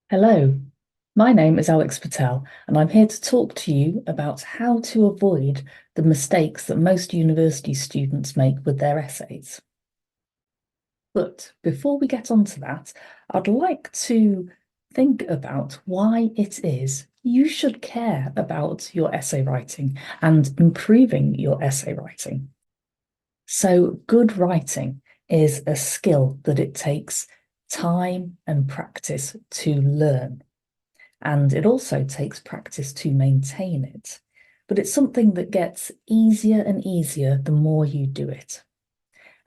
Hello, my name is Alex Patel, and I'm here to talk to you about how to avoid the mistakes that most university students make with their essays. But before we get on to that, I'd like to think about why it is you should care about your essay writing and improving your essay writing. So, good writing is a skill that it takes time and practice to learn. And it also takes practice to maintain it. But it's something that gets easier and easier the more you do it.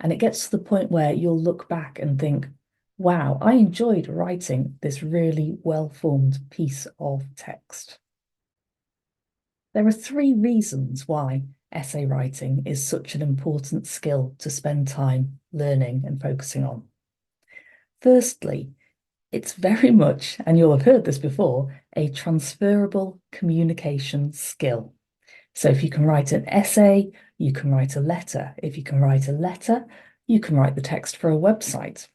And it gets to the point where you'll look back and think, wow, I enjoyed writing this really well-formed piece of text. There are three reasons why essay writing is such an important skill to spend time learning and focusing on. Firstly, it's very much, and you'll have heard this before, a transferable communication skill. So if you can write an essay, you can write a letter. If you can write a letter, you can write the text for a website.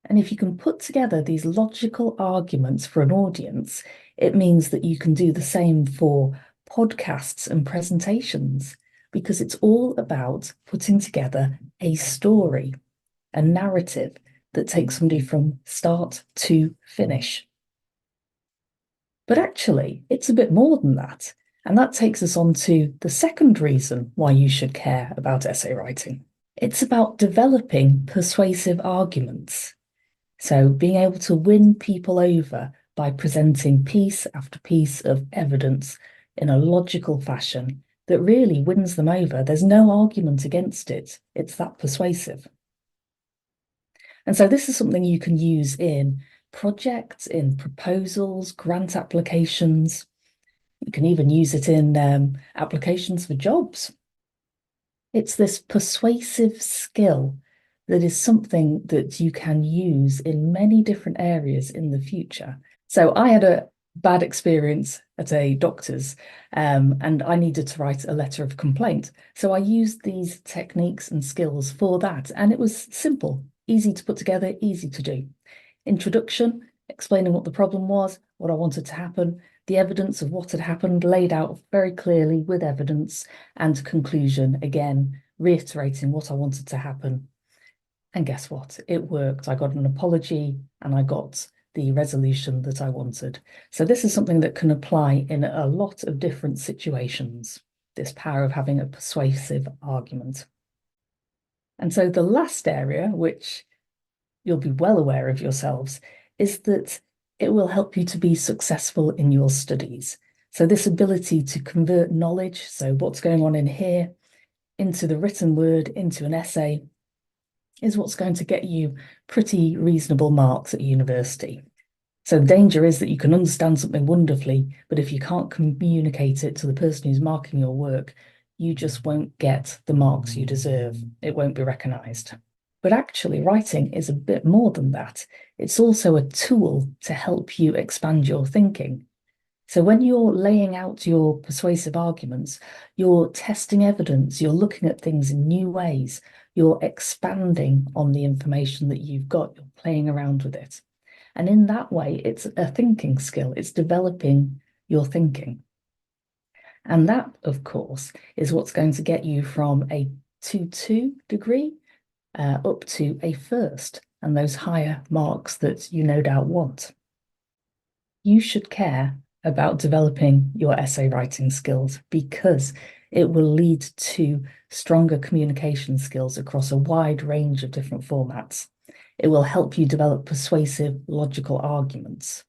And if you can put together these logical arguments for an audience, it means that you can do the same for podcasts and presentations, because it's all about putting together a story, a narrative that takes somebody from start to finish. But actually, it's a bit more than that. And that takes us on to the second reason why you should care about essay writing. It's about developing persuasive arguments. So being able to win people over by presenting piece after piece of evidence in a logical fashion that really wins them over. There's no argument against it. It's that persuasive. And so this is something you can use in projects, in proposals, grant applications. You can even use it in applications for jobs. It's this persuasive skill that is something that you can use in many different areas in the future. So I had a bad experience at a doctor's and I needed to write a letter of complaint. So I used these techniques and skills for that. And it was simple, easy to put together, easy to do. Introduction, explaining what the problem was, what I wanted to happen, the evidence of what had happened laid out very clearly with evidence, and conclusion, again, reiterating what I wanted to happen. And guess what? It worked. I got an apology and I got the resolution that I wanted. So this is something that can apply in a lot of different situations, this power of having a persuasive argument. And so the last area, which you'll be well aware of yourselves, is that it will help you to be successful in your studies. So this ability to convert knowledge, so what's going on in here, into the written word, into an essay, is what's going to get you pretty reasonable marks at university. So the danger is that you can understand something wonderfully, but if you can't communicate it to the person who's marking your work, you just won't get the marks you deserve. It won't be recognised. But actually, writing is a bit more than that. It's also a tool to help you expand your thinking. So when you're laying out your persuasive arguments, you're testing evidence, you're looking at things in new ways, you're expanding on the information that you've got, you're playing around with it. And in that way, it's a thinking skill, it's developing your thinking. And that, of course, is what's going to get you from a 2-2 degree up to a first, and those higher marks that you no doubt want. You should care about developing your essay writing skills because it will lead to stronger communication skills across a wide range of different formats. It will help you develop persuasive, logical arguments,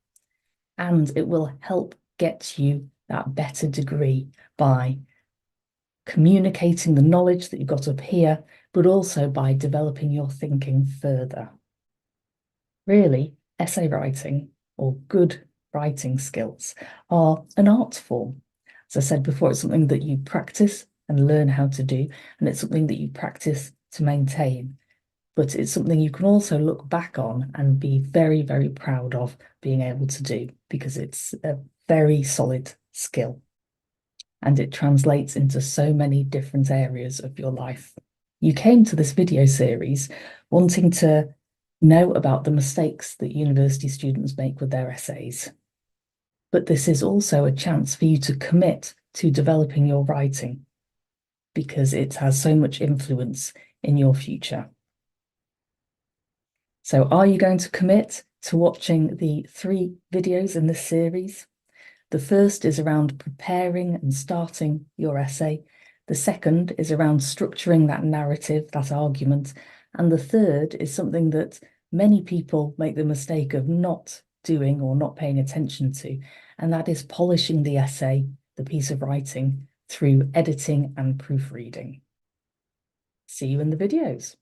and it will help get you that better degree by communicating the knowledge that you've got up here, but also by developing your thinking further. Really, essay writing or good writing skills are an art form. As I said before, it's something that you practice and learn how to do, and it's something that you practice to maintain. But it's something you can also look back on and be very, very proud of being able to do because it's a very solid skill. And it translates into so many different areas of your life. You came to this video series wanting to know about the mistakes that university students make with their essays. But this is also a chance for you to commit to developing your writing because it has so much influence in your future. So are you going to commit to watching the 3 videos in this series? The first is around preparing and starting your essay. The second is around structuring that narrative, that argument. And the third is something that many people make the mistake of not doing or not paying attention to, and that is polishing the essay, the piece of writing, through editing and proofreading. See you in the videos.